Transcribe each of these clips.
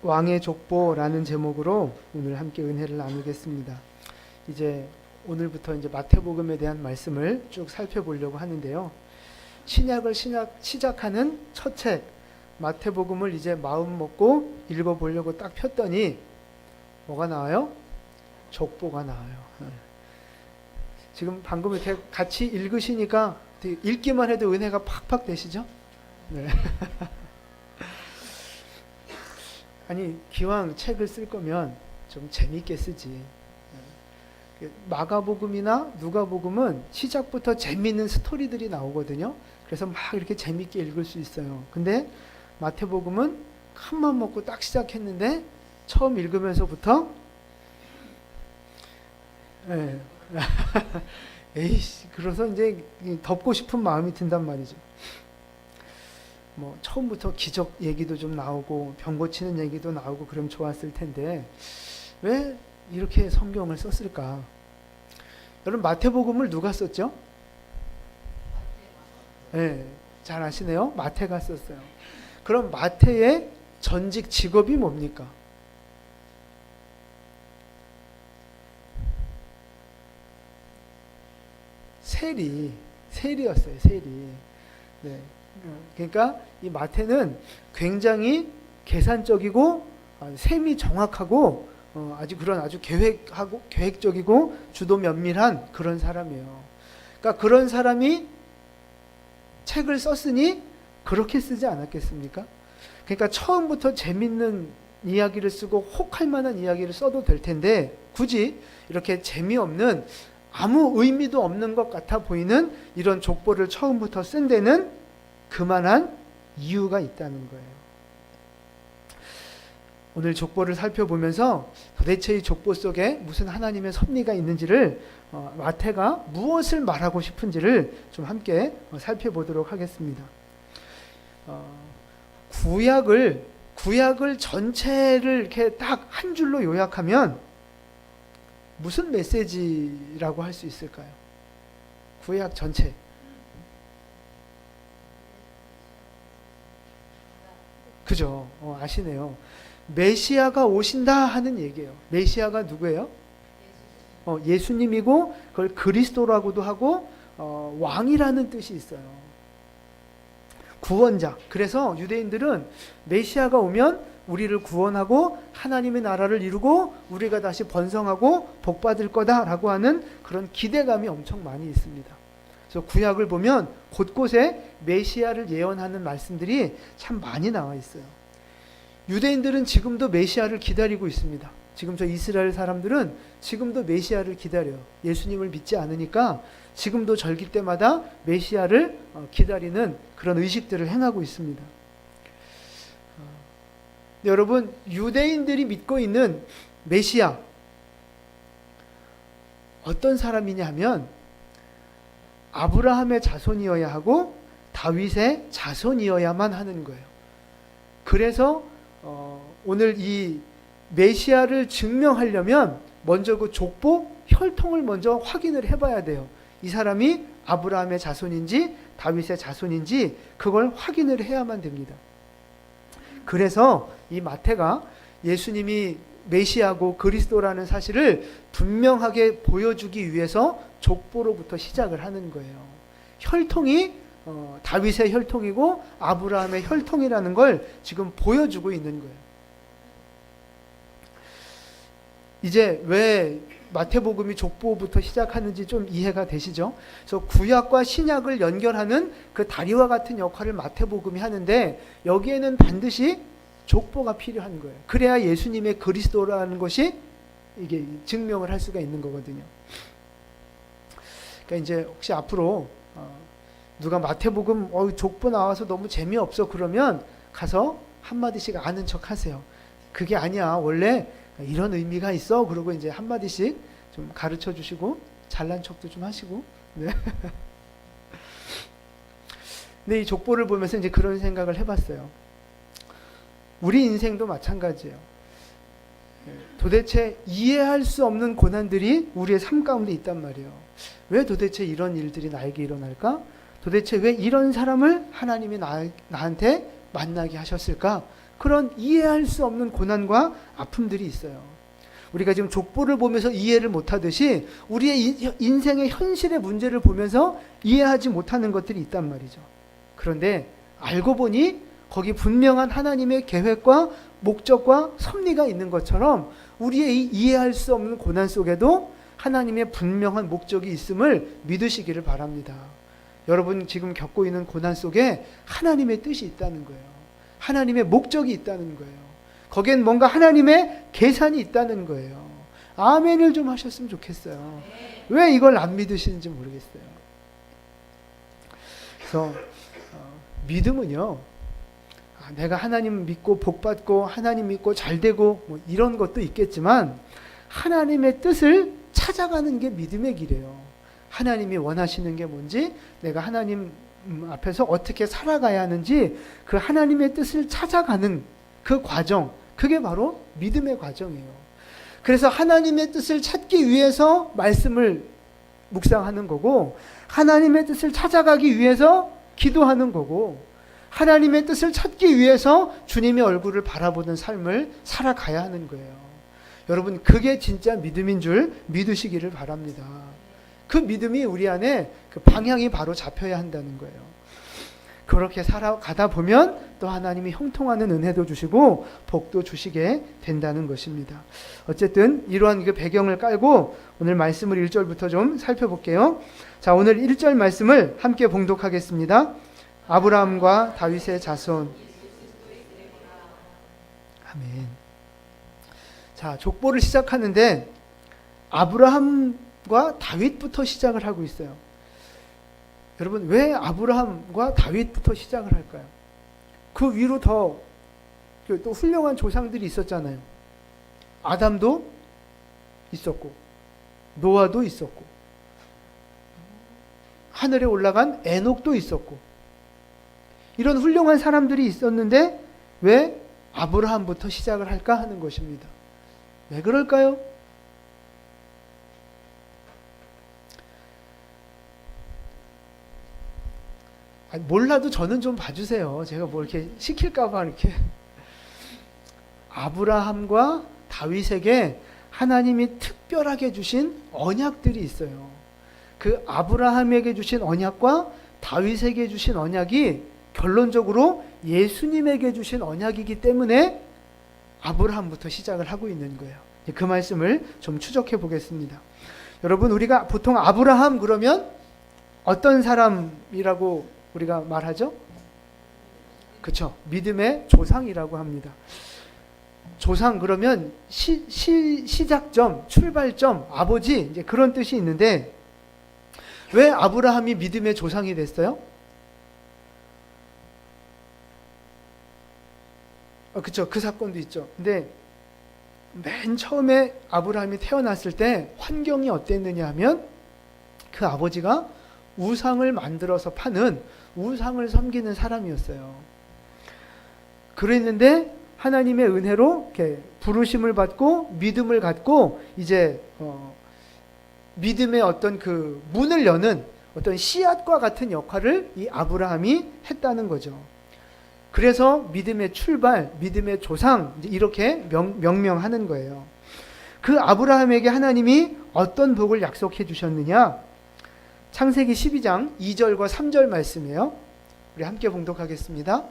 왕의 족보라는 제목으로 오늘 함께 은혜를 나누겠습니다. 이제 오늘부터 이제 마태복음에 대한 말씀을 쭉 살펴보려고 하는데요. 신약을 시작하는 첫 책 마태복음을 이제 마음 먹고 읽어보려고 딱 폈더니 뭐가 나와요? 족보가 나와요. 지금 방금 이렇게 같이 읽으시니까 읽기만 해도 은혜가 팍팍 되시죠? 네. 아니, 기왕 책을 쓸 거면 좀 재밌게 쓰지. 마가복음이나 누가복음은 시작부터 재미있는 스토리들이 나오거든요. 그래서 막 이렇게 재밌게 읽을 수 있어요. 근데 마태복음은 큰맘 먹고 딱 시작했는데 처음 읽으면서부터 에이씨, 그래서 이제 덮고 싶은 마음이 든단 말이죠. 뭐 처음부터 기적 얘기도 좀 나오고 병 고치는 얘기도 나오고 그럼 좋았을 텐데 왜 이렇게 성경을 썼을까? 여러분, 마태복음을 누가 썼죠? 네, 잘 아시네요. 마태가 썼어요. 그럼 마태의 전직 직업이 뭡니까? 세리였어요. 세리. 네. 그러니까 이 마태는 굉장히 계산적이고 셈이 정확하고 아주 계획적이고 주도 면밀한 그런 사람이에요. 그러니까 그런 사람이 책을 썼으니 그렇게 쓰지 않았겠습니까? 그러니까 처음부터 재밌는 이야기를 쓰고 혹할 만한 이야기를 써도 될 텐데 굳이 이렇게 재미없는 아무 의미도 없는 것 같아 보이는 이런 족보를 처음부터 쓴 데는 그만한 이유가 있다는 거예요. 오늘 족보를 살펴보면서 도대체 이 족보 속에 무슨 하나님의 섭리가 있는지를 마태가 무엇을 말하고 싶은지를 좀 함께 살펴보도록 하겠습니다. 구약을 전체를 이렇게 딱 한 줄로 요약하면 무슨 메시지라고 할 수 있을까요? 구약 전체. 그죠? 아시네요. 메시아가 오신다 하는 얘기예요. 메시아가 누구예요? 예수님이고 그걸 그리스도라고도 하고 왕이라는 뜻이 있어요. 구원자. 그래서 유대인들은 메시아가 오면 우리를 구원하고 하나님의 나라를 이루고 우리가 다시 번성하고 복받을 거다라고 하는 그런 기대감이 엄청 많이 있습니다. 그래서 구약을 보면 곳곳에 메시아를 예언하는 말씀들이 참 많이 나와 있어요. 유대인들은 지금도 메시아를 기다리고 있습니다. 지금 저 이스라엘 사람들은 지금도 메시아를 기다려요. 예수님을 믿지 않으니까 지금도 절기 때마다 메시아를 기다리는 그런 의식들을 행하고 있습니다. 여러분, 유대인들이 믿고 있는 메시아 어떤 사람이냐 하면 아브라함의 자손이어야 하고 다윗의 자손이어야만 하는 거예요. 그래서 오늘 이 메시아를 증명하려면 먼저 그 족보 혈통을 먼저 확인을 해봐야 돼요. 이 사람이 아브라함의 자손인지 다윗의 자손인지 그걸 확인을 해야만 됩니다. 그래서 이 마태가 예수님이 메시아고 그리스도라는 사실을 분명하게 보여주기 위해서 족보로부터 시작을 하는 거예요. 혈통이 다윗의 혈통이고 아브라함의 혈통이라는 걸 지금 보여주고 있는 거예요. 이제 왜 마태복음이 족보부터 시작하는지 좀 이해가 되시죠? 그래서 구약과 신약을 연결하는 그 다리와 같은 역할을 마태복음이 하는데 여기에는 반드시 족보가 필요한 거예요. 그래야 예수님의 그리스도라는 것이 이게 증명을 할 수가 있는 거거든요. 그러니까 이제 혹시 앞으로 누가 마태복음 족보 나와서 너무 재미없어 그러면 가서 한마디씩 아는 척 하세요. 그게 아니야. 원래 이런 의미가 있어. 그러고 이제 한마디씩 좀 가르쳐 주시고 잘난 척도 좀 하시고. 네. 근데 이 족보를 보면서 이제 그런 생각을 해봤어요. 우리 인생도 마찬가지예요. 도대체 이해할 수 없는 고난들이 우리의 삶 가운데 있단 말이에요. 왜 도대체 이런 일들이 나에게 일어날까? 도대체 왜 이런 사람을 하나님이 나한테 만나게 하셨을까? 그런 이해할 수 없는 고난과 아픔들이 있어요. 우리가 지금 족보를 보면서 이해를 못하듯이 우리의 인생의 현실의 문제를 보면서 이해하지 못하는 것들이 있단 말이죠. 그런데 알고 보니 거기 분명한 하나님의 계획과 목적과 섭리가 있는 것처럼 우리의 이해할 수 없는 고난 속에도 하나님의 분명한 목적이 있음을 믿으시기를 바랍니다. 여러분 지금 겪고 있는 고난 속에 하나님의 뜻이 있다는 거예요. 하나님의 목적이 있다는 거예요. 거기엔 뭔가 하나님의 계산이 있다는 거예요. 아멘을 좀 하셨으면 좋겠어요. 왜 이걸 안 믿으시는지 모르겠어요. 그래서 믿음은요, 내가 하나님 믿고 복받고 하나님 믿고 잘되고 뭐 이런 것도 있겠지만 하나님의 뜻을 찾아가는 게 믿음의 길이에요. 하나님이 원하시는 게 뭔지, 내가 하나님 앞에서 어떻게 살아가야 하는지 그 하나님의 뜻을 찾아가는 그 과정, 그게 바로 믿음의 과정이에요. 그래서 하나님의 뜻을 찾기 위해서 말씀을 묵상하는 거고, 하나님의 뜻을 찾아가기 위해서 기도하는 거고, 하나님의 뜻을 찾기 위해서 주님의 얼굴을 바라보는 삶을 살아가야 하는 거예요. 여러분, 그게 진짜 믿음인 줄 믿으시기를 바랍니다. 그 믿음이 우리 안에 그 방향이 바로 잡혀야 한다는 거예요. 그렇게 살아가다 보면 또 하나님이 형통하는 은혜도 주시고 복도 주시게 된다는 것입니다. 어쨌든 이러한 그 배경을 깔고 오늘 말씀을 1절부터 좀 살펴볼게요. 자, 오늘 1절 말씀을 함께 봉독하겠습니다. 아브라함과 다윗의 자손. 아멘. 자, 족보를 시작하는데 아브라함과 다윗부터 시작을 하고 있어요. 여러분, 왜 아브라함과 다윗부터 시작을 할까요? 그 위로 더 또 훌륭한 조상들이 있었잖아요. 아담도 있었고 노아도 있었고 하늘에 올라간 에녹도 있었고 이런 훌륭한 사람들이 있었는데 왜 아브라함부터 시작을 할까 하는 것입니다. 왜 그럴까요? 몰라도 저는 좀 봐주세요. 제가 뭐 이렇게 시킬까봐 이렇게. 아브라함과 다윗에게 하나님이 특별하게 주신 언약들이 있어요. 그 아브라함에게 주신 언약과 다윗에게 주신 언약이 결론적으로 예수님에게 주신 언약이기 때문에 아브라함부터 시작을 하고 있는 거예요. 그 말씀을 좀 추적해 보겠습니다. 여러분, 우리가 보통 아브라함 그러면 어떤 사람이라고 우리가 말하죠? 그렇죠. 믿음의 조상이라고 합니다. 조상 그러면 시작점, 출발점, 아버지 이제 그런 뜻이 있는데 왜 아브라함이 믿음의 조상이 됐어요? 그렇죠. 그 사건도 있죠. 근데 맨 처음에 아브라함이 태어났을 때 환경이 어땠느냐 하면 그 아버지가 우상을 만들어서 파는 우상을 섬기는 사람이었어요. 그랬는데 하나님의 은혜로 이렇게 부르심을 받고 믿음을 갖고 이제 믿음의 어떤 그 문을 여는 어떤 씨앗과 같은 역할을 이 아브라함이 했다는 거죠. 그래서 믿음의 출발, 믿음의 조상 이렇게 명명하는 거예요. 그 아브라함에게 하나님이 어떤 복을 약속해 주셨느냐? 창세기 12장 2절과 3절 말씀이에요. 우리 함께 봉독하겠습니다.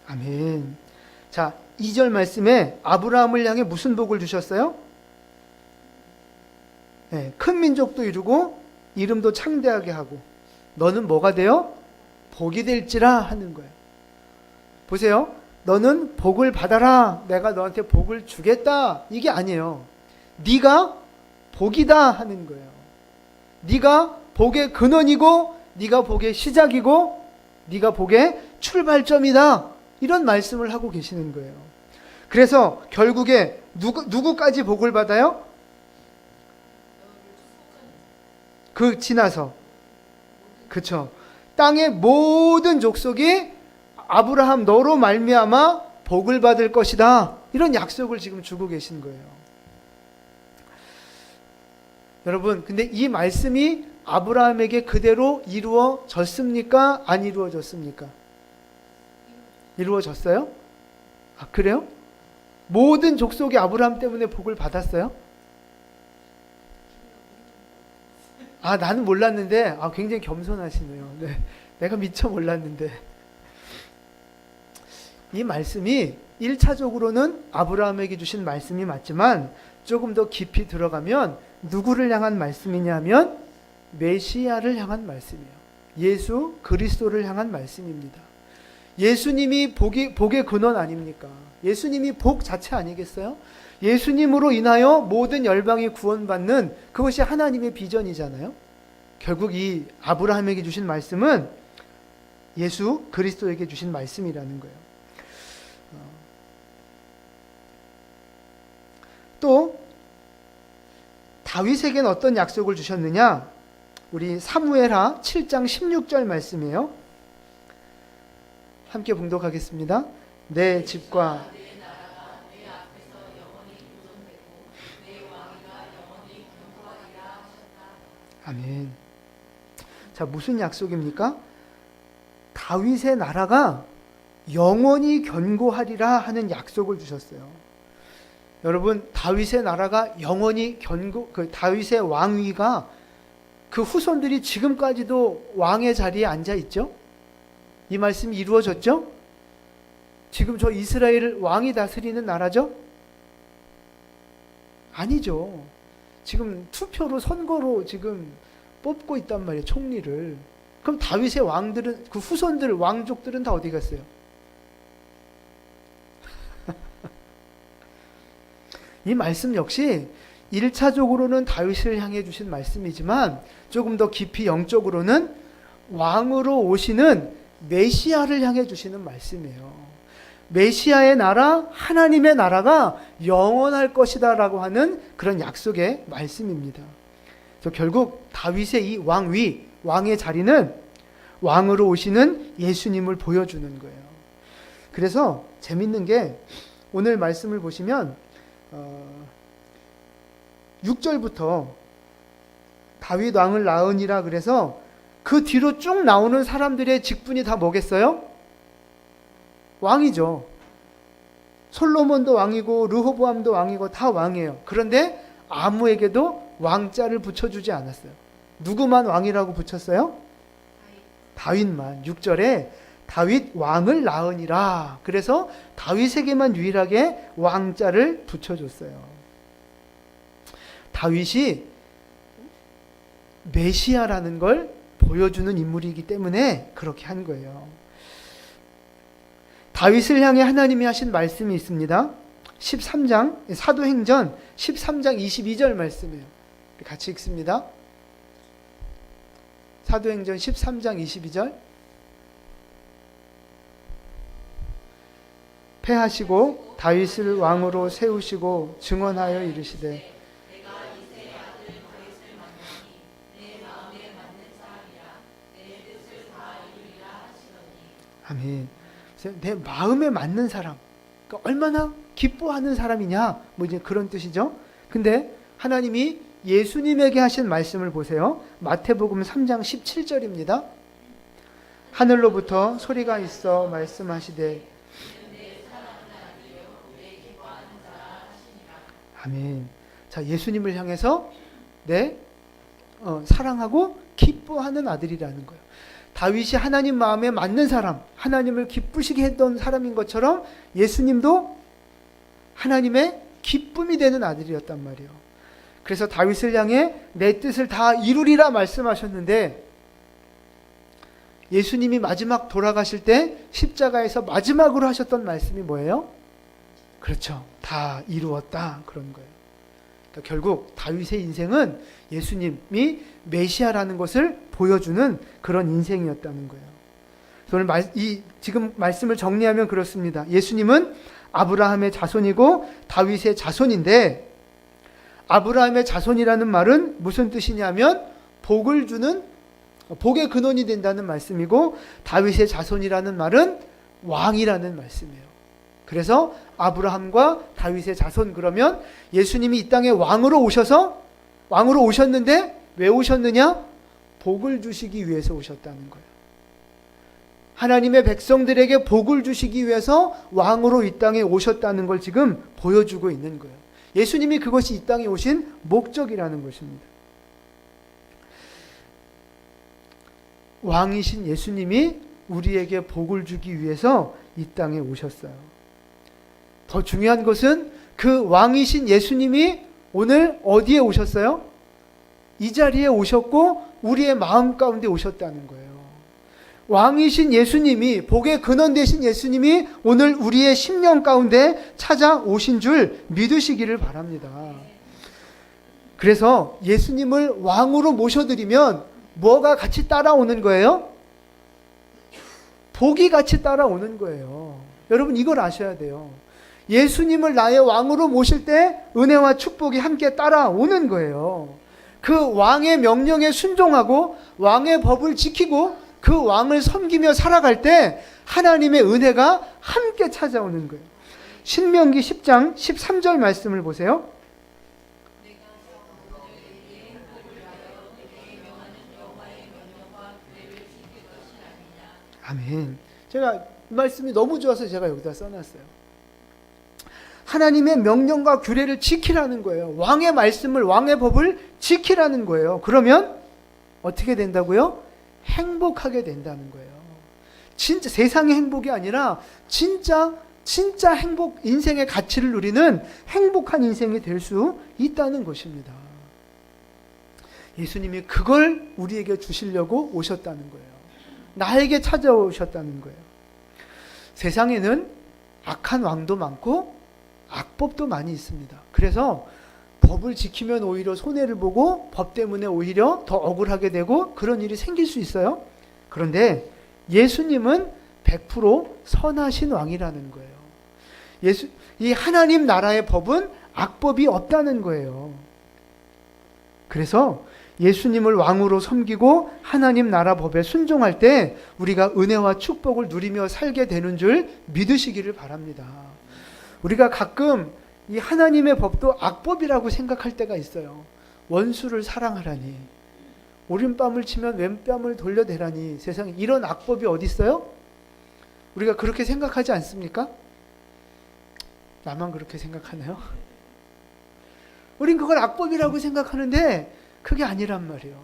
아멘. 자, 2절 말씀에 아브라함을 향해 무슨 복을 주셨어요? 네, 큰 민족도 이루고 이름도 창대하게 하고 너는 뭐가 되어? 복이 될지라 하는 거예요. 보세요. 너는 복을 받아라. 내가 너한테 복을 주겠다. 이게 아니에요. 네가 복이다 하는 거예요. 네가 복의 근원이고 네가 복의 시작이고 네가 복의 출발점이다. 이런 말씀을 하고 계시는 거예요. 그래서 결국에 누구까지 복을 받아요? 그 지나서. 그렇죠. 땅의 모든 족속이 아브라함 너로 말미암아 복을 받을 것이다. 이런 약속을 지금 주고 계신 거예요. 여러분, 근데 이 말씀이 아브라함에게 그대로 이루어졌습니까? 안 이루어졌습니까? 이루어졌어요? 아, 그래요? 모든 족속이 아브라함 때문에 복을 받았어요? 아, 나는 몰랐는데, 아, 굉장히 겸손하시네요. 네, 내가 미처 몰랐는데. 이 말씀이 1차적으로는 아브라함에게 주신 말씀이 맞지만 조금 더 깊이 들어가면 누구를 향한 말씀이냐면 메시아를 향한 말씀이에요. 예수 그리스도를 향한 말씀입니다. 예수님이 복의 근원 아닙니까? 예수님이 복 자체 아니겠어요? 예수님으로 인하여 모든 열방이 구원받는 그것이 하나님의 비전이잖아요. 결국 이 아브라함에게 주신 말씀은 예수 그리스도에게 주신 말씀이라는 거예요. 또 다윗에게는 어떤 약속을 주셨느냐? 우리 사무엘하 7장 16절 말씀이에요. 함께 봉독하겠습니다. 내 집과 아멘. 자, 무슨 약속입니까? 다윗의 나라가 영원히 견고하리라 하는 약속을 주셨어요. 여러분, 다윗의 나라가 영원히 다윗의 왕위가 그 후손들이 지금까지도 왕의 자리에 앉아 있죠? 이 말씀이 이루어졌죠? 지금 저 이스라엘을 왕이 다스리는 나라죠? 아니죠. 지금 투표로 선거로 지금 뽑고 있단 말이에요, 총리를. 그럼 다윗의 왕들은, 그 후손들, 왕족들은 다 어디 갔어요? 이 말씀 역시 1차적으로는 다윗을 향해 주신 말씀이지만 조금 더 깊이 영적으로는 왕으로 오시는 메시아를 향해 주시는 말씀이에요. 메시아의 나라, 하나님의 나라가 영원할 것이다 라고 하는 그런 약속의 말씀입니다. 그래서 결국 다윗의 이 왕위, 왕의 자리는 왕으로 오시는 예수님을 보여주는 거예요. 그래서 재밌는 게 오늘 말씀을 보시면 6절부터 다윗 왕을 낳으니라 그래서 그 뒤로 쭉 나오는 사람들의 직분이 다 뭐겠어요? 왕이죠. 솔로몬도 왕이고 르호보암도 왕이고 다 왕이에요. 그런데 아무에게도 왕자를 붙여주지 않았어요. 누구만 왕이라고 붙였어요? 다윗만. 6절에 다윗 왕을 낳으니라. 그래서 다윗에게만 유일하게 왕자를 붙여줬어요. 다윗이 메시아라는 걸 보여주는 인물이기 때문에 그렇게 한 거예요. 다윗을 향해 하나님이 하신 말씀이 있습니다. 13장, 사도행전 13장 22절 말씀이에요. 같이 읽습니다. 사도행전 13장 22절. 패하시고 다윗을 왕으로 세우시고 증언하여 이르시되 아멘. 내 마음에 맞는 사람, 그러니까 얼마나 기뻐하는 사람이냐, 뭐 이제 그런 뜻이죠. 근데 하나님이 예수님에게 하신 말씀을 보세요. 마태복음 3장 17절입니다. 하늘로부터 소리가 있어 말씀하시되 아멘. 자, 예수님을 향해서 사랑하고 기뻐하는 아들이라는 거예요. 다윗이 하나님 마음에 맞는 사람, 하나님을 기쁘시게 했던 사람인 것처럼 예수님도 하나님의 기쁨이 되는 아들이었단 말이에요. 그래서 다윗을 향해 내 뜻을 다 이루리라 말씀하셨는데 예수님이 마지막 돌아가실 때 십자가에서 마지막으로 하셨던 말씀이 뭐예요? 그렇죠. 다 이루었다. 그런 거예요. 그러니까 결국 다윗의 인생은 예수님이 메시아라는 것을 보여주는 그런 인생이었다는 거예요. 오늘 지금 말씀을 정리하면 그렇습니다. 예수님은 아브라함의 자손이고 다윗의 자손인데 아브라함의 자손이라는 말은 무슨 뜻이냐면 복을 주는 복의 근원이 된다는 말씀이고, 다윗의 자손이라는 말은 왕이라는 말씀이에요. 그래서 아브라함과 다윗의 자손, 그러면 예수님이 이 땅에 왕으로 오셨는데 왜 오셨느냐? 복을 주시기 위해서 오셨다는 거예요. 하나님의 백성들에게 복을 주시기 위해서 왕으로 이 땅에 오셨다는 걸 지금 보여주고 있는 거예요. 예수님이 그것이 이 땅에 오신 목적이라는 것입니다. 왕이신 예수님이 우리에게 복을 주기 위해서 이 땅에 오셨어요. 더 중요한 것은 그 왕이신 예수님이 오늘 어디에 오셨어요? 이 자리에 오셨고 우리의 마음 가운데 오셨다는 거예요. 왕이신 예수님이, 복의 근원 되신 예수님이 오늘 우리의 심령 가운데 찾아오신 줄 믿으시기를 바랍니다. 그래서 예수님을 왕으로 모셔드리면 뭐가 같이 따라오는 거예요? 복이 같이 따라오는 거예요. 여러분, 이걸 아셔야 돼요. 예수님을 나의 왕으로 모실 때 은혜와 축복이 함께 따라오는 거예요. 그 왕의 명령에 순종하고 왕의 법을 지키고 그 왕을 섬기며 살아갈 때 하나님의 은혜가 함께 찾아오는 거예요. 신명기 10장 13절 말씀을 보세요. 아멘. 제가 이 말씀이 너무 좋아서 제가 여기다 써놨어요. 하나님의 명령과 규례를 지키라는 거예요. 왕의 말씀을, 왕의 법을 지키라는 거예요. 그러면 어떻게 된다고요? 행복하게 된다는 거예요. 진짜 세상의 행복이 아니라 진짜 행복, 인생의 가치를 누리는 행복한 인생이 될 수 있다는 것입니다. 예수님이 그걸 우리에게 주시려고 오셨다는 거예요. 나에게 찾아오셨다는 거예요. 세상에는 악한 왕도 많고 악법도 많이 있습니다. 그래서 법을 지키면 오히려 손해를 보고 법 때문에 오히려 더 억울하게 되고 그런 일이 생길 수 있어요. 그런데 예수님은 100% 선하신 왕이라는 거예요. 이 하나님 나라의 법은 악법이 없다는 거예요. 그래서 예수님을 왕으로 섬기고 하나님 나라 법에 순종할 때 우리가 은혜와 축복을 누리며 살게 되는 줄 믿으시기를 바랍니다. 우리가 가끔 이 하나님의 법도 악법이라고 생각할 때가 있어요. 원수를 사랑하라니, 오른뺨을 치면 왼뺨을 돌려대라니, 세상에 이런 악법이 어디 있어요? 우리가 그렇게 생각하지 않습니까? 나만 그렇게 생각하나요? 우린 그걸 악법이라고 생각하는데 그게 아니란 말이에요.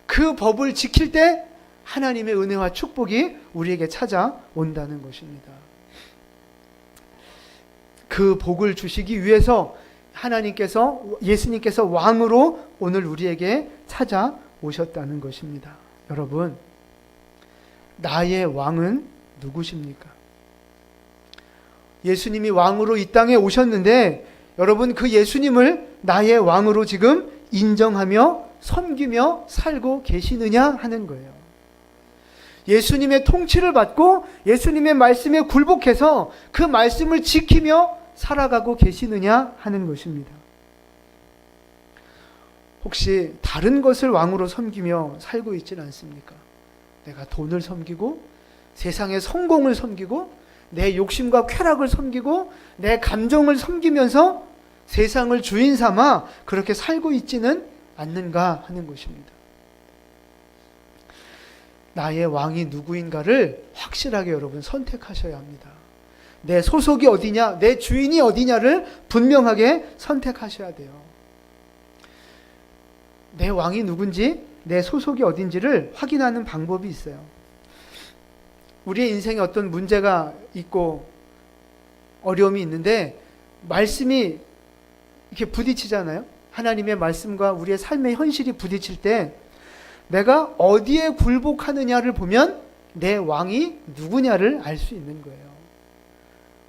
그 법을 지킬 때 하나님의 은혜와 축복이 우리에게 찾아온다는 것입니다. 그 복을 주시기 위해서 예수님께서 왕으로 오늘 우리에게 찾아오셨다는 것입니다. 여러분, 나의 왕은 누구십니까? 예수님이 왕으로 이 땅에 오셨는데 여러분, 그 예수님을 나의 왕으로 지금 인정하며 섬기며 살고 계시느냐 하는 거예요. 예수님의 통치를 받고 예수님의 말씀에 굴복해서 그 말씀을 지키며 살아가고 계시느냐 하는 것입니다. 혹시 다른 것을 왕으로 섬기며 살고 있지는 않습니까? 내가 돈을 섬기고 세상의 성공을 섬기고 내 욕심과 쾌락을 섬기고 내 감정을 섬기면서 세상을 주인 삼아 그렇게 살고 있지는 않는가 하는 것입니다. 나의 왕이 누구인가를 확실하게 여러분 선택하셔야 합니다. 내 소속이 어디냐, 내 주인이 어디냐를 분명하게 선택하셔야 돼요. 내 왕이 누군지, 내 소속이 어딘지를 확인하는 방법이 있어요. 우리의 인생에 어떤 문제가 있고 어려움이 있는데 말씀이 이렇게 부딪히잖아요. 하나님의 말씀과 우리의 삶의 현실이 부딪힐 때 내가 어디에 굴복하느냐를 보면 내 왕이 누구냐를 알 수 있는 거예요.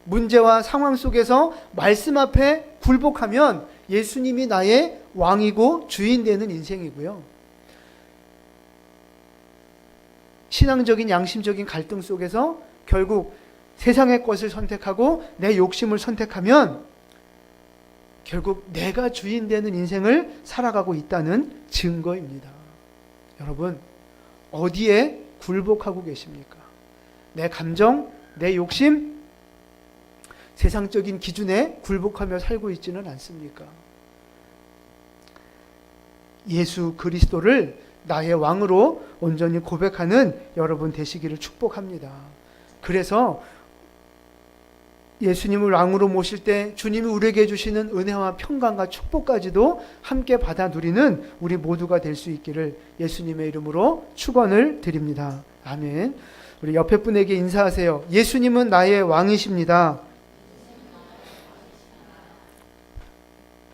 문제와 상황 속에서 말씀 앞에 굴복하면 예수님이 나의 왕이고 주인 되는 인생이고요. 신앙적인 양심적인 갈등 속에서 결국 세상의 것을 선택하고 내 욕심을 선택하면 결국 내가 주인 되는 인생을 살아가고 있다는 증거입니다. 여러분, 어디에 굴복하고 계십니까? 내 감정, 내 욕심, 세상적인 기준에 굴복하며 살고 있지는 않습니까? 예수 그리스도를 나의 왕으로 온전히 고백하는 여러분 되시기를 축복합니다. 그래서 예수님을 왕으로 모실 때 주님이 우리에게 주시는 은혜와 평강과 축복까지도 함께 받아 누리는 우리 모두가 될 수 있기를 예수님의 이름으로 축원을 드립니다. 아멘. 우리 옆에 분에게 인사하세요. 예수님은 나의 왕이십니다.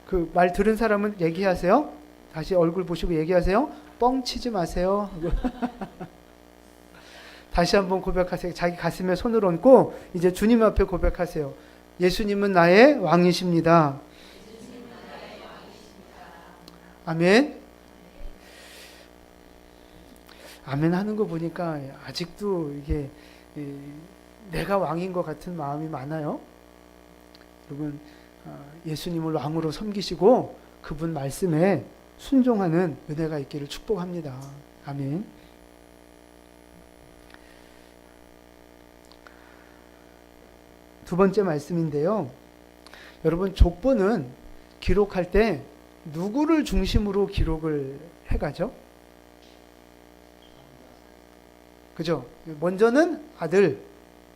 그 말 들은 사람은 얘기하세요. 다시 얼굴 보시고 얘기하세요. 뻥치지 마세요. 다시 한번 고백하세요. 자기 가슴에 손을 얹고 이제 주님 앞에 고백하세요. 예수님은 나의 왕이십니다. 아멘. 아멘 하는 거 보니까 아직도 이게 내가 왕인 것 같은 마음이 많아요. 여러분, 예수님을 왕으로 섬기시고 그분 말씀에 순종하는 은혜가 있기를 축복합니다. 아멘. 두 번째 말씀인데요. 여러분, 족보는 기록할 때 누구를 중심으로 기록을 해가죠? 그죠? 먼저는 아들,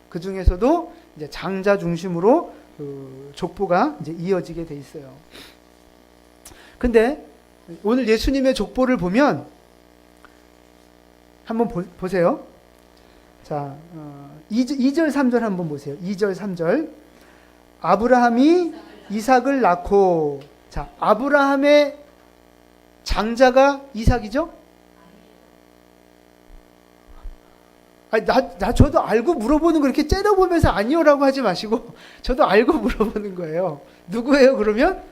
그 중에서도 이제 장자 중심으로 그 족보가 이제 이어지게 돼 있어요. 근데 오늘 예수님의 족보를 보면 한번 보세요. 자, 2절 3절 한번 보세요. 2절 3절. 아브라함이 이삭을 낳고, 자, 아브라함의 장자가 이삭이죠? 아니, 저도 알고 물어보는 거 이렇게 째려보면서 아니요라고 하지 마시고, 저도 알고 물어보는 거예요. 누구예요, 그러면?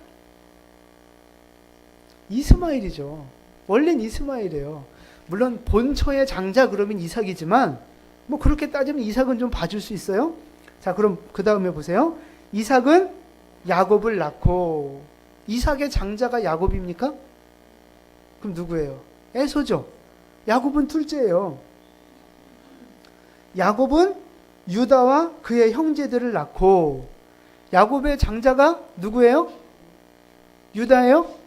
이스마엘이죠. 원래는 이스마엘이에요. 물론 본처의 장자 그러면 이삭이지만, 뭐 그렇게 따지면 이삭은 좀 봐줄 수 있어요. 자, 그럼 그 다음에 보세요. 이삭은 야곱을 낳고, 이삭의 장자가 야곱입니까? 그럼 누구예요? 에서죠. 야곱은 둘째예요. 야곱은 유다와 그의 형제들을 낳고, 야곱의 장자가 누구예요? 유다예요?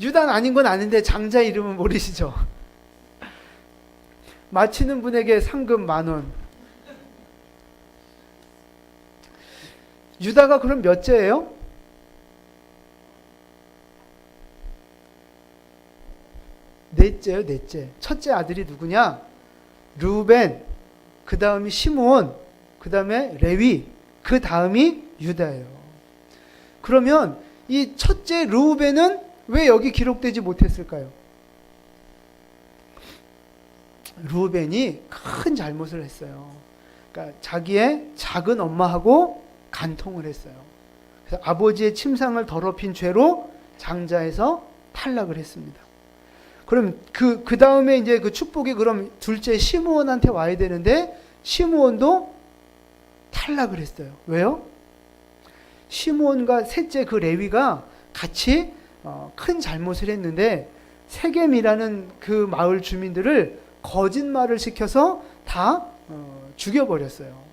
유다는 아닌 건 아는데 장자 이름은 모르시죠? 맞히는 분에게 상금 10,000원. 유다가 그럼 몇째예요? 넷째요, 넷째. 첫째 아들이 누구냐? 르우벤, 그 다음이 시므온, 그 다음에 레위, 그 다음이 유다예요. 그러면 이 첫째 르우벤은 왜 여기 기록되지 못했을까요? 르우벤이 큰 잘못을 했어요. 그러니까 자기의 작은 엄마하고 간통을 했어요. 그래서 아버지의 침상을 더럽힌 죄로 장자에서 탈락을 했습니다. 그럼 그 다음에 이제 그 축복이 그럼 둘째 시므온한테 와야 되는데 시므온도 탈락을 했어요. 왜요? 시므온과 셋째 그 레위가 같이 큰 잘못을 했는데 세겜이라는 그 마을 주민들을 거짓말을 시켜서 다 죽여버렸어요.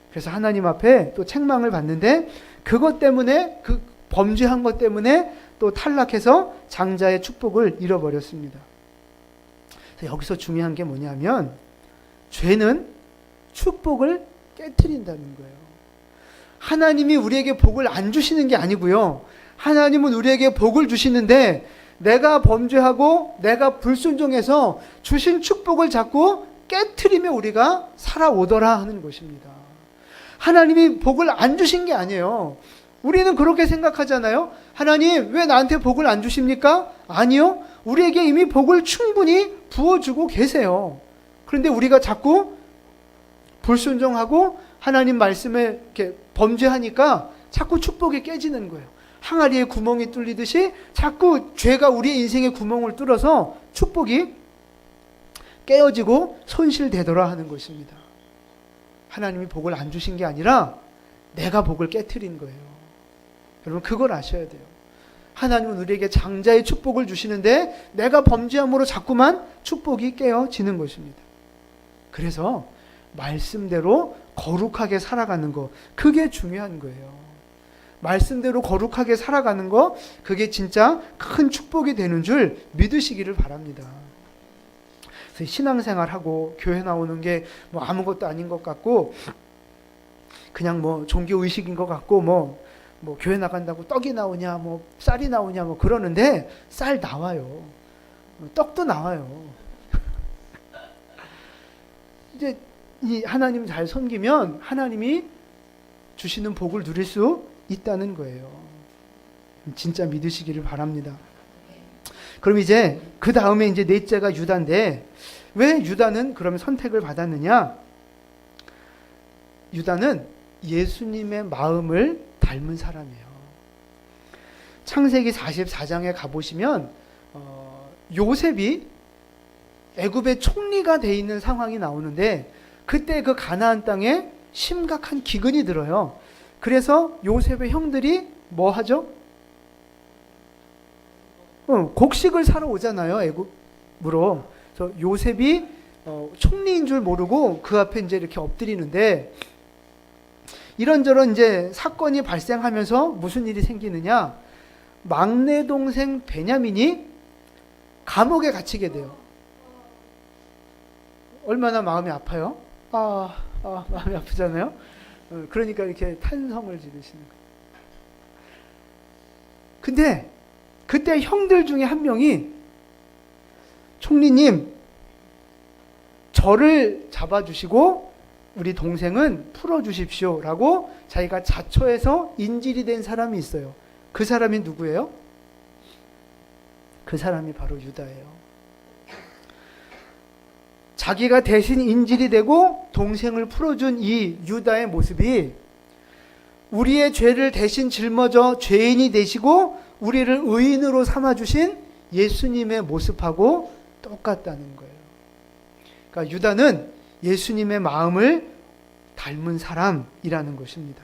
그래서 하나님 앞에 또 책망을 받는데 그것 때문에 그 범죄한 것 때문에 또 탈락해서 장자의 축복을 잃어버렸습니다. 그래서 여기서 중요한 게 뭐냐면 죄는 축복을 깨트린다는 거예요. 하나님이 우리에게 복을 안 주시는 게 아니고요. 하나님은 우리에게 복을 주시는데 내가 범죄하고 내가 불순종해서 주신 축복을 자꾸 깨트리며 우리가 살아오더라 하는 것입니다. 하나님이 복을 안 주신 게 아니에요. 우리는 그렇게 생각하잖아요. 하나님 왜 나한테 복을 안 주십니까? 아니요. 우리에게 이미 복을 충분히 부어주고 계세요. 그런데 우리가 자꾸 불순종하고 하나님 말씀에 이렇게 범죄하니까 자꾸 축복이 깨지는 거예요. 항아리에 구멍이 뚫리듯이 자꾸 죄가 우리의 인생에 구멍을 뚫어서 축복이 깨어지고 손실되더라 하는 것입니다. 하나님이 복을 안 주신 게 아니라 내가 복을 깨트린 거예요. 여러분 그걸 아셔야 돼요. 하나님은 우리에게 장자의 축복을 주시는데 내가 범죄함으로 자꾸만 축복이 깨어지는 것입니다. 그래서 말씀대로 거룩하게 살아가는 거, 그게 중요한 거예요. 말씀대로 거룩하게 살아가는 거, 그게 진짜 큰 축복이 되는 줄 믿으시기를 바랍니다. 그래서 신앙생활하고 교회 나오는 게 뭐 아무것도 아닌 것 같고, 그냥 뭐 종교의식인 것 같고, 뭐 교회 나간다고 떡이 나오냐, 뭐 쌀이 나오냐, 뭐 그러는데 쌀 나와요. 떡도 나와요. 이제 이 하나님 잘 섬기면 하나님이 주시는 복을 누릴 수 있다는 거예요. 진짜 믿으시기를 바랍니다. 그럼 이제 그 다음에 이제 넷째가 유다인데, 왜 유다는 그러면 선택을 받았느냐? 유다는 예수님의 마음을 닮은 사람이에요. 창세기 44장에 가보시면 요셉이 애굽의 총리가 돼 있는 상황이 나오는데, 그때 그 가나안 땅에 심각한 기근이 들어요. 그래서 요셉의 형들이 뭐 하죠? 곡식을 사러 오잖아요, 애굽으로. 그래서 요셉이 총리인 줄 모르고 그 앞에 이제 이렇게 엎드리는데, 이런저런 이제 사건이 발생하면서 무슨 일이 생기느냐? 막내 동생 베냐민이 감옥에 갇히게 돼요. 얼마나 마음이 아파요? 마음이 아프잖아요. 그러니까 이렇게 탄성을 지르시는 거예요. 근데 그때 형들 중에 한 명이, 총리님, 저를 잡아주시고 우리 동생은 풀어주십시오 라고 자기가 자처해서 인질이 된 사람이 있어요. 그 사람이 누구예요? 그 사람이 바로 유다예요. 자기가 대신 인질이 되고 동생을 풀어준 이 유다의 모습이 우리의 죄를 대신 짊어져 죄인이 되시고 우리를 의인으로 삼아주신 예수님의 모습하고 똑같다는 거예요. 그러니까 유다는 예수님의 마음을 닮은 사람이라는 것입니다.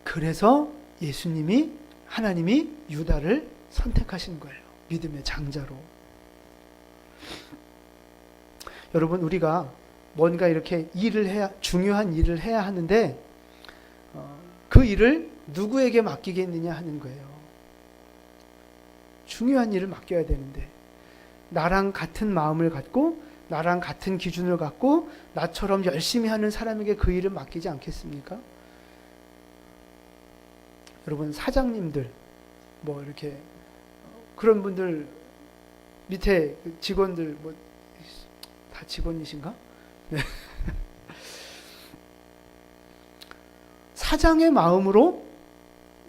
그래서 하나님이 유다를 선택하신 거예요. 믿음의 장자로. 여러분, 우리가 뭔가 이렇게 중요한 일을 해야 하는데 그 일을 누구에게 맡기겠느냐 하는 거예요. 중요한 일을 맡겨야 되는데 나랑 같은 마음을 갖고 나랑 같은 기준을 갖고 나처럼 열심히 하는 사람에게 그 일을 맡기지 않겠습니까? 여러분, 사장님들 뭐 이렇게 그런 분들 밑에 직원들 뭐 다 직원이신가? 네. 사장의 마음으로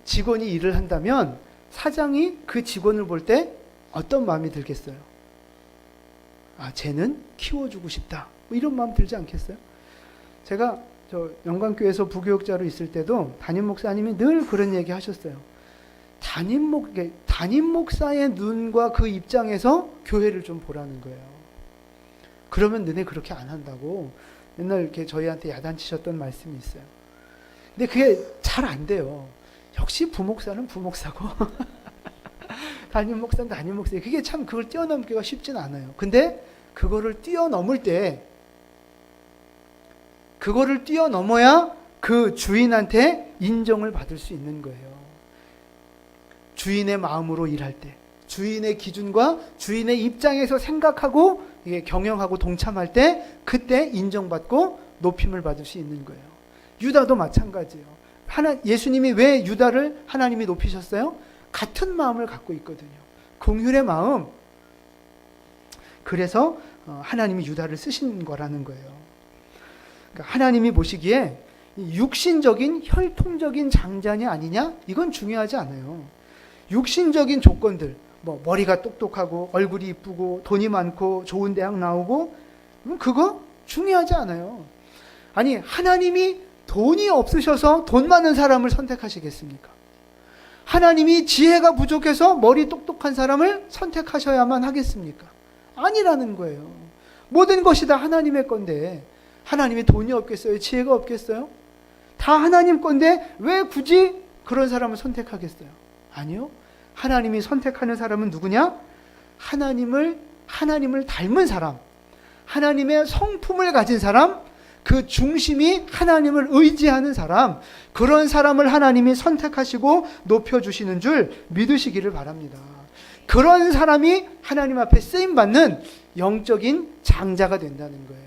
직원이 일을 한다면 사장이 그 직원을 볼 때 어떤 마음이 들겠어요? 쟤는 키워주고 싶다. 뭐 이런 마음 들지 않겠어요? 제가 영광교회에서 부교육자로 있을 때도 담임 목사님이 늘 그런 얘기 하셨어요. 담임 목사의 눈과 그 입장에서 교회를 좀 보라는 거예요. 그러면 너네 그렇게 안 한다고 맨날 이렇게 저희한테 야단치셨던 말씀이 있어요. 근데 그게 잘 안 돼요. 역시 부목사는 부목사고 담임 목사는 담임 목사예요. 그게 참 그걸 뛰어넘기가 쉽진 않아요. 근데 그거를 뛰어넘어야 그 주인한테 인정을 받을 수 있는 거예요. 주인의 마음으로 일할 때, 주인의 기준과 주인의 입장에서 생각하고 이게 경영하고 동참할 때 그때 인정받고 높임을 받을 수 있는 거예요. 유다도 마찬가지예요. 예수님이 왜 유다를 하나님이 높이셨어요? 같은 마음을 갖고 있거든요. 긍휼의 마음. 그래서 하나님이 유다를 쓰신 거라는 거예요. 그러니까 하나님이 보시기에 육신적인 혈통적인 장자냐 아니냐 이건 중요하지 않아요. 육신적인 조건들, 뭐 머리가 똑똑하고 얼굴이 이쁘고 돈이 많고 좋은 대학 나오고 그거 중요하지 않아요. 아니, 하나님이 돈이 없으셔서 돈 많은 사람을 선택하시겠습니까? 하나님이 지혜가 부족해서 머리 똑똑한 사람을 선택하셔야만 하겠습니까? 아니라는 거예요. 모든 것이 다 하나님의 건데 하나님이 돈이 없겠어요? 지혜가 없겠어요? 다 하나님 건데 왜 굳이 그런 사람을 선택하겠어요? 아니요. 하나님이 선택하는 사람은 누구냐? 하나님을 닮은 사람, 하나님의 성품을 가진 사람, 그 중심이 하나님을 의지하는 사람, 그런 사람을 하나님이 선택하시고 높여주시는 줄 믿으시기를 바랍니다. 그런 사람이 하나님 앞에 쓰임받는 영적인 장자가 된다는 거예요.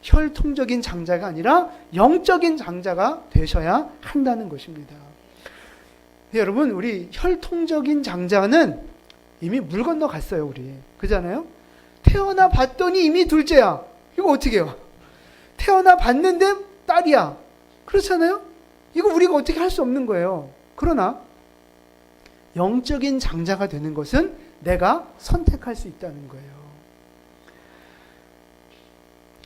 혈통적인 장자가 아니라 영적인 장자가 되셔야 한다는 것입니다. 여러분, 우리 혈통적인 장자는 이미 물 건너 갔어요, 우리. 그잖아요? 태어나 봤더니 이미 둘째야. 이거 어떻게 해요? 태어나 봤는데 딸이야. 그렇잖아요? 이거 우리가 어떻게 할 수 없는 거예요. 그러나 영적인 장자가 되는 것은 내가 선택할 수 있다는 거예요.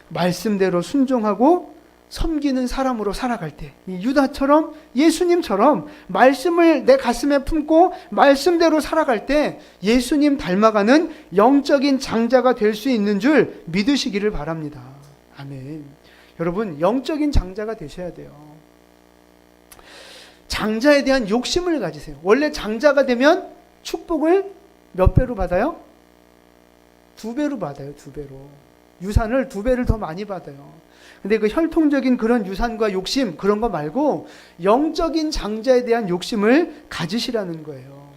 말씀대로 순종하고 섬기는 사람으로 살아갈 때, 이 유다처럼 예수님처럼 말씀을 내 가슴에 품고 말씀대로 살아갈 때 예수님 닮아가는 영적인 장자가 될 수 있는 줄 믿으시기를 바랍니다. 아멘. 여러분, 영적인 장자가 되셔야 돼요. 장자에 대한 욕심을 가지세요. 원래 장자가 되면 축복을 몇 배로 받아요? 2배로 받아요. 2배로. 유산을 2배를 더 많이 받아요. 근데 그 혈통적인 그런 유산과 욕심, 그런 거 말고 영적인 장자에 대한 욕심을 가지시라는 거예요.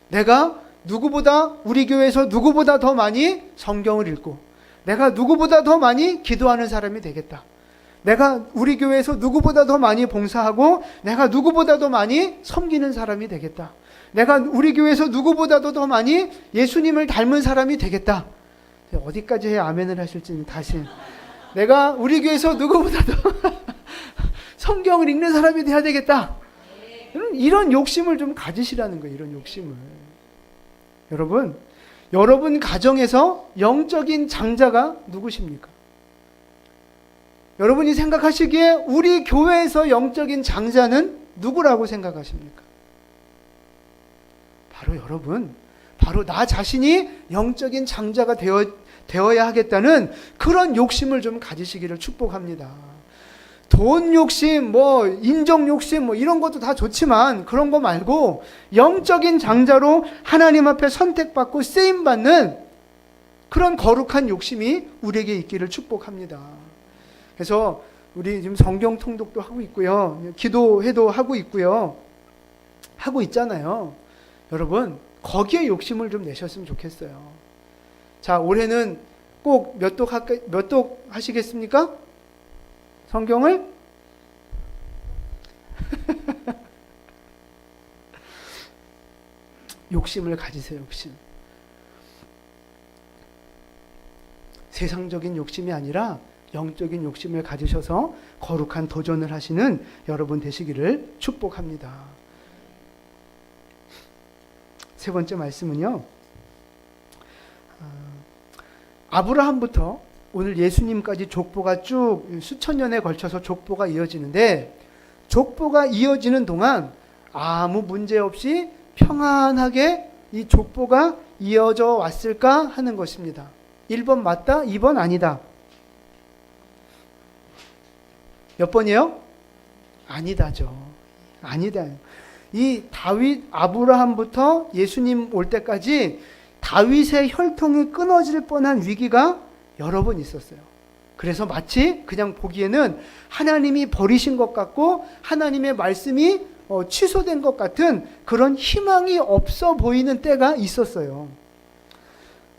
내가 누구보다, 우리 교회에서 누구보다 더 많이 성경을 읽고, 내가 누구보다 더 많이 기도하는 사람이 되겠다. 내가 우리 교회에서 누구보다 더 많이 봉사하고, 내가 누구보다 더 많이 섬기는 사람이 되겠다. 내가 우리 교회에서 누구보다도 더 많이 예수님을 닮은 사람이 되겠다. 어디까지 해야 아멘을 하실지는 다시. 내가 우리 교회에서 누구보다도 성경을 읽는 사람이 돼야 되겠다. 이런 욕심을 좀 가지시라는 거예요. 이런 욕심을. 여러분 가정에서 영적인 장자가 누구십니까? 여러분이 생각하시기에 우리 교회에서 영적인 장자는 누구라고 생각하십니까? 바로 여러분, 바로 나 자신이 영적인 장자가 되어야 하겠다는 그런 욕심을 좀 가지시기를 축복합니다. 돈 욕심, 인정 욕심, 이런 것도 다 좋지만 그런 거 말고 영적인 장자로 하나님 앞에 선택받고 쓰임받는 그런 거룩한 욕심이 우리에게 있기를 축복합니다. 그래서 우리 지금 성경 통독도 하고 있고요. 기도회도 하고 있고요. 하고 있잖아요. 여러분, 거기에 욕심을 좀 내셨으면 좋겠어요. 자, 올해는 꼭 몇 독 하시겠습니까? 성경을? 욕심을 가지세요, 욕심. 세상적인 욕심이 아니라 영적인 욕심을 가지셔서 거룩한 도전을 하시는 여러분 되시기를 축복합니다. 세 번째 말씀은요, 아브라함부터 오늘 예수님까지 족보가 쭉 수천 년에 걸쳐서 족보가 이어지는데, 족보가 이어지는 동안 아무 문제 없이 평안하게 이 족보가 이어져 왔을까 하는 것입니다. 1번 맞다, 2번 아니다. 몇 번이에요? 아니다죠. 아니다. 이 다윗, 아브라함부터 예수님 올 때까지 다윗의 혈통이 끊어질 뻔한 위기가 여러 번 있었어요. 그래서 마치 그냥 보기에는 하나님이 버리신 것 같고 하나님의 말씀이 취소된 것 같은 그런 희망이 없어 보이는 때가 있었어요.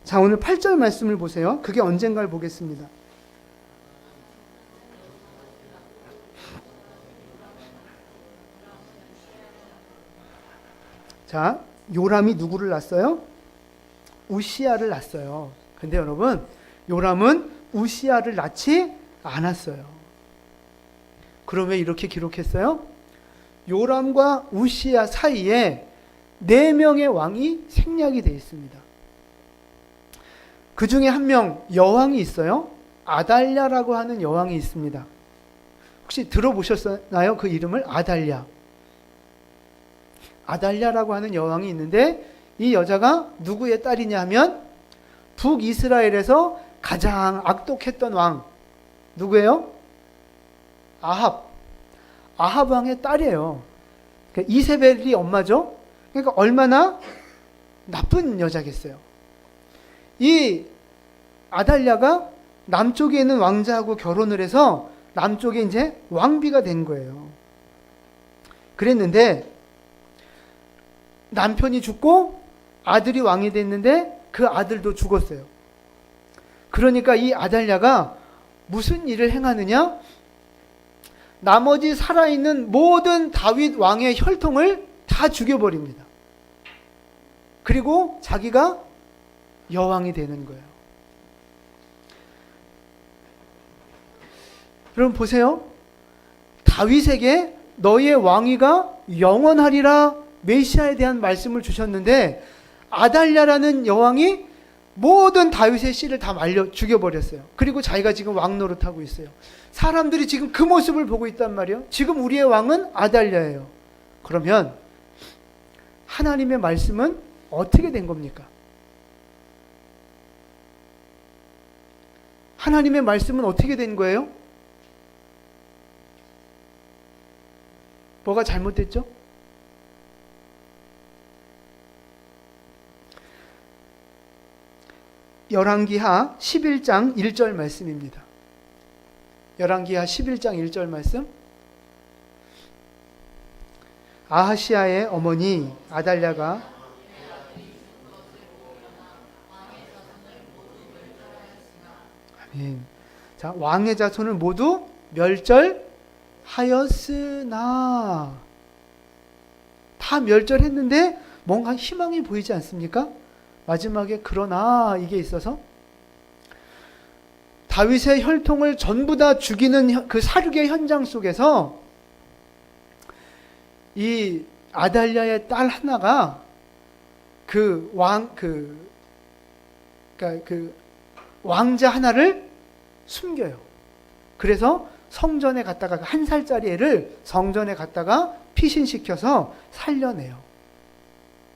자, 오늘 8절 말씀을 보세요. 그게 언젠가를 보겠습니다. 자, 요람이 누구를 낳았어요? 우시야를 낳았어요. 근데 여러분, 요람은 우시야를 낳지 않았어요. 그럼 왜 이렇게 기록했어요? 요람과 우시야 사이에 4명의 왕이 생략이 되어 있습니다. 그 중에 한 명 여왕이 있어요. 아달랴라고 하는 여왕이 있습니다. 혹시 들어보셨나요? 그 이름을 아달랴. 아달랴라고 하는 여왕이 있는데, 이 여자가 누구의 딸이냐 하면 북이스라엘에서 가장 악독했던 왕, 누구예요? 아합. 아합 왕의 딸이에요. 그러니까 이세벨이 엄마죠. 그러니까 얼마나 나쁜 여자겠어요. 이 아달랴가 남쪽에 있는 왕자하고 결혼을 해서 남쪽에 이제 왕비가 된 거예요. 그랬는데 남편이 죽고 아들이 왕이 됐는데 그 아들도 죽었어요. 그러니까 이 아달랴가 무슨 일을 행하느냐? 나머지 살아있는 모든 다윗 왕의 혈통을 다 죽여버립니다. 그리고 자기가 여왕이 되는 거예요. 여러분 보세요. 다윗에게 너의 왕위가 영원하리라 메시아에 대한 말씀을 주셨는데 아달랴라는 여왕이 모든 다윗의 씨를 다 말려 죽여버렸어요. 그리고 자기가 지금 왕 노릇하고 있어요. 사람들이 지금 그 모습을 보고 있단 말이에요. 지금 우리의 왕은 아달랴예요. 그러면 하나님의 말씀은 어떻게 된 겁니까? 하나님의 말씀은 어떻게 된 거예요? 뭐가 잘못됐죠? 열왕기하 11장 1절 말씀입니다. 열왕기하 11장 1절 말씀. 아하시아의 어머니 아달랴가 아멘. 자, 왕의 자손을 모두 멸절하였으나 다 멸절했는데 뭔가 희망이 보이지 않습니까? 마지막에 그러나 이게 있어서 다윗의 혈통을 전부 다 죽이는 그 사륙의 현장 속에서 이 아달랴의 딸 하나가 그 왕자 하나를 숨겨요. 그래서 성전에 갔다가 한 살짜리 애를 성전에 갔다가 피신시켜서 살려내요.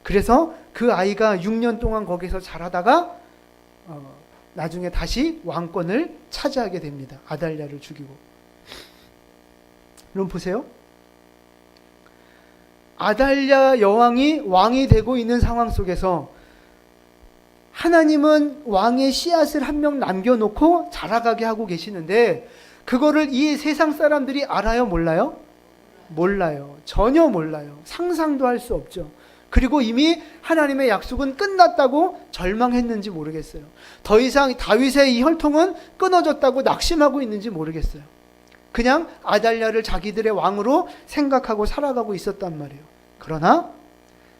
그래서 그 아이가 6년 동안 거기서 자라다가 나중에 다시 왕권을 차지하게 됩니다. 아달랴를 죽이고. 여러분 보세요. 아달랴 여왕이 왕이 되고 있는 상황 속에서 하나님은 왕의 씨앗을 한 명 남겨놓고 자라가게 하고 계시는데 그거를 이 세상 사람들이 알아요? 몰라요? 몰라요. 전혀 몰라요. 상상도 할 수 없죠. 그리고 이미 하나님의 약속은 끝났다고 절망했는지 모르겠어요. 더 이상 다윗의 이 혈통은 끊어졌다고 낙심하고 있는지 모르겠어요. 그냥 아달랴를 자기들의 왕으로 생각하고 살아가고 있었단 말이에요. 그러나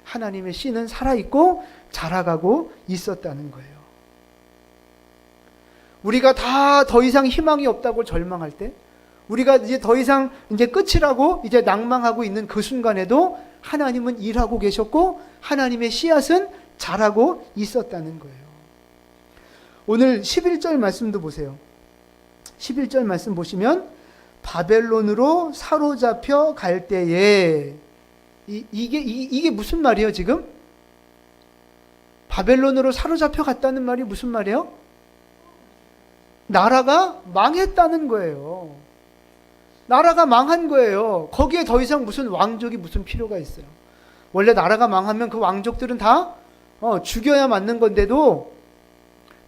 하나님의 씨는 살아있고 자라가고 있었다는 거예요. 우리가 다 더 이상 희망이 없다고 절망할 때, 우리가 이제 더 이상 이제 끝이라고 이제 낭망하고 있는 그 순간에도 하나님은 일하고 계셨고 하나님의 씨앗은 자라고 있었다는 거예요. 오늘 11절 말씀도 보세요. 11절 말씀 보시면 바벨론으로 사로잡혀 갈 때에 이게 무슨 말이에요 지금? 바벨론으로 사로잡혀 갔다는 말이 무슨 말이에요? 나라가 망했다는 거예요. 나라가 망한 거예요. 거기에 더 이상 무슨 왕족이 무슨 필요가 있어요. 원래 나라가 망하면 그 왕족들은 다 죽여야 맞는 건데도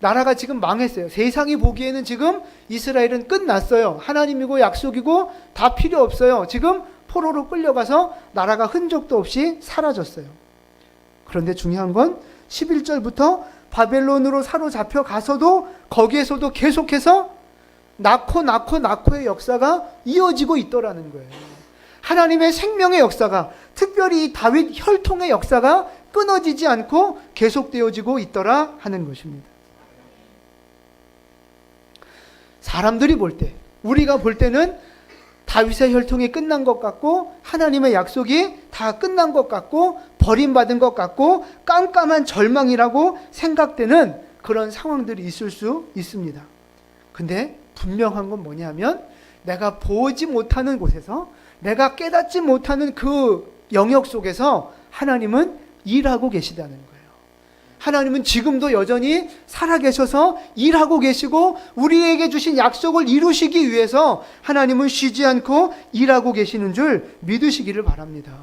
나라가 지금 망했어요. 세상이 보기에는 지금 이스라엘은 끝났어요. 하나님이고 약속이고 다 필요 없어요. 지금 포로로 끌려가서 나라가 흔적도 없이 사라졌어요. 그런데 중요한 건 11절부터 바벨론으로 사로잡혀 가서도 거기에서도 계속해서 낳고의 역사가 이어지고 있더라는 거예요. 하나님의 생명의 역사가, 특별히 다윗 혈통의 역사가 끊어지지 않고 계속되어지고 있더라 하는 것입니다. 사람들이 볼 때, 우리가 볼 때는 다윗의 혈통이 끝난 것 같고 하나님의 약속이 다 끝난 것 같고 버림받은 것 같고 깜깜한 절망이라고 생각되는 그런 상황들이 있을 수 있습니다. 근데 분명한 건 뭐냐면 내가 보지 못하는 곳에서, 내가 깨닫지 못하는 그 영역 속에서 하나님은 일하고 계시다는 거예요. 하나님은 지금도 여전히 살아계셔서 일하고 계시고 우리에게 주신 약속을 이루시기 위해서 하나님은 쉬지 않고 일하고 계시는 줄 믿으시기를 바랍니다.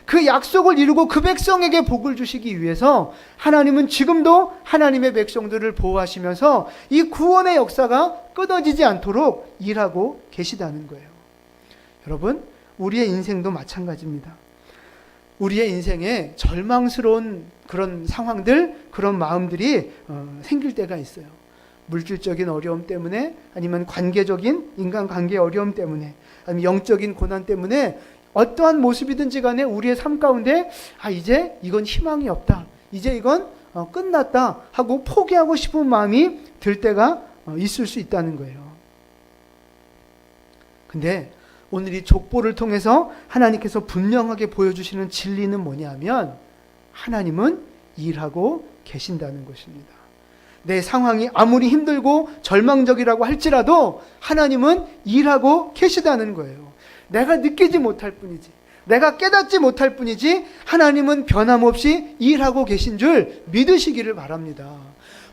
그 약속을 이루고 그 백성에게 복을 주시기 위해서 하나님은 지금도 하나님의 백성들을 보호하시면서 이 구원의 역사가 끊어지지 않도록 일하고 계시다는 거예요. 여러분, 우리의 인생도 마찬가지입니다. 우리의 인생에 절망스러운 그런 상황들, 그런 마음들이 생길 때가 있어요. 물질적인 어려움 때문에, 아니면 관계적인 인간관계의 어려움 때문에, 아니면 영적인 고난 때문에 어떠한 모습이든지 간에 우리의 삶 가운데 이제 이건 희망이 없다, 이제 이건 끝났다 하고 포기하고 싶은 마음이 들 때가 있을 수 있다는 거예요. 근데 오늘 이 족보를 통해서 하나님께서 분명하게 보여주시는 진리는 뭐냐면 하나님은 일하고 계신다는 것입니다. 내 상황이 아무리 힘들고 절망적이라고 할지라도 하나님은 일하고 계시다는 거예요. 내가 느끼지 못할 뿐이지, 내가 깨닫지 못할 뿐이지 하나님은 변함없이 일하고 계신 줄 믿으시기를 바랍니다.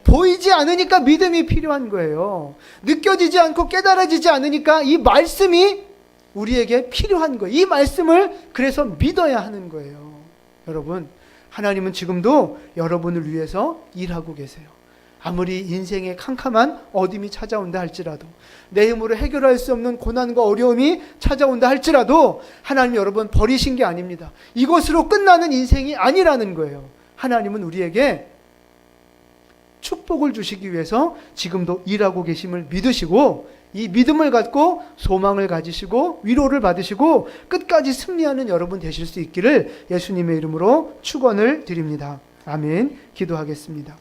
보이지 않으니까 믿음이 필요한 거예요. 느껴지지 않고 깨달아지지 않으니까 이 말씀이 우리에게 필요한 거예요. 이 말씀을 그래서 믿어야 하는 거예요. 여러분, 하나님은 지금도 여러분을 위해서 일하고 계세요. 아무리 인생에 캄캄한 어둠이 찾아온다 할지라도, 내 힘으로 해결할 수 없는 고난과 어려움이 찾아온다 할지라도 하나님 여러분 버리신 게 아닙니다. 이것으로 끝나는 인생이 아니라는 거예요. 하나님은 우리에게 축복을 주시기 위해서 지금도 일하고 계심을 믿으시고, 이 믿음을 갖고 소망을 가지시고 위로를 받으시고 끝까지 승리하는 여러분 되실 수 있기를 예수님의 이름으로 축원을 드립니다. 아멘. 기도하겠습니다.